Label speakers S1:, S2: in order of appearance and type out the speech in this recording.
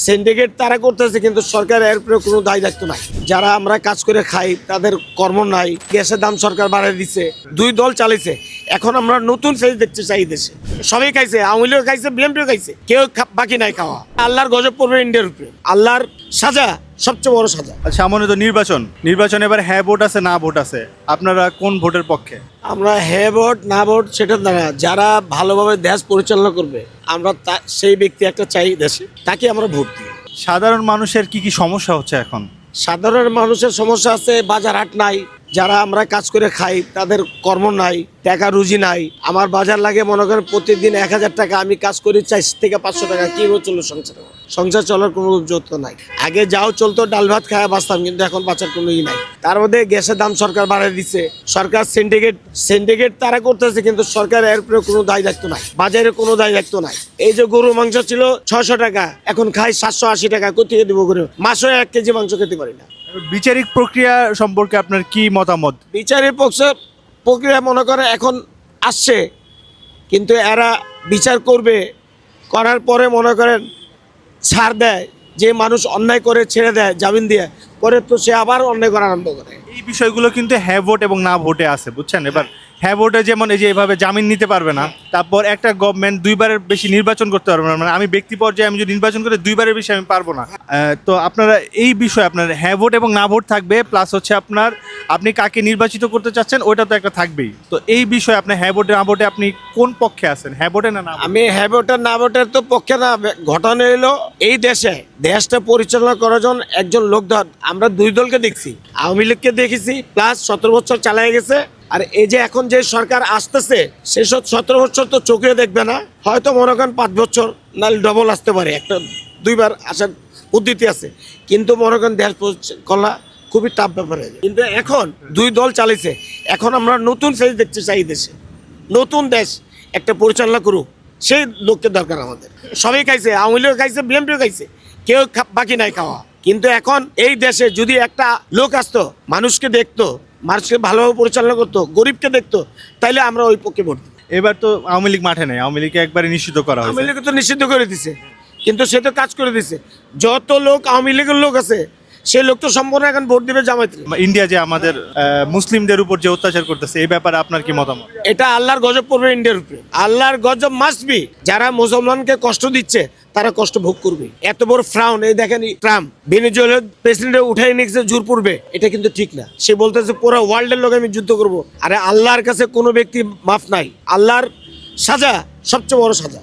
S1: Syndicate তারা করতেছে, কিন্তু সরকার এর উপরে কোনো দায় দায়িত্ব নাই। যারা আমরা কাজ করে খাই তাদের কর্ম নাই। গ্যাসের দাম সরকার বাড়িয়ে দিচ্ছে, দুই দল চালিয়েছে। এখন আমরা নতুন ফেজ দেখতে চাই দেশে। সবাই খাইছে, আওয়ামী লীগ খাইছে, বিএনপিও খাইছে, কেউ বাকি নাই খাওয়া। আল্লাহর গজব পড়বে ইন্ডিয়ার উপরে। আল্লাহর সাজা সবচেয়ে বড় সাজা।
S2: সামনে তো নির্বাচন এবার হ্যাঁ ভোট আছে না ভোট আছে, আপনারা কোন ভোটের পক্ষে?
S1: আমরা হ্যাঁ ভোট না ভোট সেটা না, যারা ভালোভাবে দেশ পরিচালনা করবে আমরা সেই ব্যক্তি একটা চাই দেশে, তাকে আমরা ভোট দিই।
S2: সাধারণ মানুষের কি কি সমস্যা হচ্ছে এখন?
S1: সাধারণ মানুষের সমস্যা আছে, বাজার হাট নাই, যারা আমরা কাজ করে খাই তাদের কর্ম নাই, টাকা রুজি নাই। আমার বাজার লাগে মনে করেন প্রতিদিন 1000 টাকা, আমি কাজ করি 4 থেকে 500 টাকা, কিভাবে চললো সংসার চলার কোনো যত্ন নাই। আগে যাও চলতো, ডাল ভাত খাওয়া বাঁচতাম, কিন্তু এখন বাঁচার কোনো নাই। তার মধ্যে গ্যাসের দাম সরকার বাড়িয়ে দিচ্ছে। সরকার সিন্ডিকেট তারা করতেছে, কিন্তু সরকার এর উপরে কোনো দায় দায়িত্ব নাই। বাজারে কোনো দায় দায়িত্ব নাই। এই যে গরু মাংস ছিল 600 টাকা, এখন খাই 780 টাকা, কোথেকে দিব গরু? মাসে 1 কেজি মাংস খেতে পারি না।
S2: বিচারিক প্রক্রিয়া সম্পর্কে আপনার কি মতামত?
S1: বিচারের প্রক্রিয়া মনে করে এখন আসছে, কিন্তু এরা বিচার করবে, করার পরে মনে করেন ছাড় দেয়। যে মানুষ অন্যায় করে ছেড়ে দেয় জামিন দিয়ে, পরে তো সে আবার অন্যায় করা আরম্ভ করে।
S2: এই বিষয়গুলো কিন্তু হ্যাঁ ভোট এবং না ভোটে আছে, বুঝছেন? এবার হ্যাঁ ভোটে যেমন এই যে এভাবে জামিন নিতে পারবে না, তারপর একটা গভর্নমেন্ট 2বারের বেশি নির্বাচন করতে পারবে না। মানে আমি ব্যক্তি পর্যায়ে আমি যদি নির্বাচন করে 2বারের বেশি আমি পারবো না। তো আপনারা এই বিষয়ে আপনার হ্যাঁ ভোট এবং না ভোট থাকবে, প্লাস হচ্ছে আপনি কাকে নির্বাচিত করতে চাচ্ছেন ওইটা তো একটা থাকবেই। তো এই বিষয়ে আপনি হ্যাঁ ভোটে না ভোটে আপনি কোন পক্ষে আছেন, হ্যাঁ ভোটে না?
S1: আমি হ্যাঁ ভোটের না ভোটের তো পক্ষে না। ঘটনা এলো এই দেশটা পরিচালনা করার জন্য একজন লোক আমরা দুই দলকে দেখছি, আওয়ামী লীগকে দেখেছি, প্লাস 17 বছর চালিয়ে গেছে। আর এই যে এখন যে সরকার আসতেছে, সেসব 17 বছর তো চোখে দেখবে না, হয়তো মনে করেন 5 বছর নাহলে ডবল আসতে পারে, একটা 2বার আসার পদ্ধতি আছে। কিন্তু মনে করেন দেশ পরিচালনা খুবই টাফ ব্যাপার। কিন্তু এখন দুই দল চালিয়েছে, এখন আমরা নতুন ফেজ দেখতে চাই দেশে। নতুন দেশ একটা পরিচালনা করুক, সেই লোককে দরকার আমাদের। সবাই খাইছে, আওয়ামী লীগ খাইছে, বিএনপিও খাইছে, কেউ বাকি নাই খাওয়া। কিন্তু এখন এই দেশে যদি একটা লোক আসতো, মানুষকে দেখতো, মানুষকে ভালোভাবে পরিচালনা করতো, গরিবকে দেখতো, তাইলে আমরা ওই পক্ষে ভোট দিই।
S2: এবার তো আওয়ামী লীগ মাঠে নেই, আওয়ামী লীগকে একবারে নিষিদ্ধ করা
S1: আওয়ামী
S2: হয়েছে।
S1: লীগ তো নিষিদ্ধ করে দিছে, কিন্তু সে তো কাজ করে দিছে। যত লোক আওয়ামী লীগের লোক আছে, সেই লোক তো সম্পূর্ণ এখন ভোট দিবে জামায়াতে।
S2: ইন্ডিয়া যে আমাদের মুসলিমদের উপর যে অত্যাচার করতেছে, এই ব্যাপারে আপনার কি মতামত?
S1: এটা আল্লাহর গজব পড়বে ইন্ডিয়ার উপরে। আল্লাহর গজব মাস্ট বি। যারা মুসলমানকে কষ্ট দিচ্ছে তারা কষ্ট ভোগ করবে। এত বড় ফ্রাউন, এই দেখেন ট্রাম্প ভেনেজুয়েলার প্রেসিডেন্ট উঠাই নিচ্ছে জোর পড়বে, এটা কিন্তু ঠিক না। সে বলতেছে পুরো ওয়ার্ল্ডের লোক আমি যুদ্ধ করব। আরে আল্লাহর কাছে কোনো ব্যক্তি মাফ নাই। আল্লাহর সাজা সবচেয়ে বড় সাজা।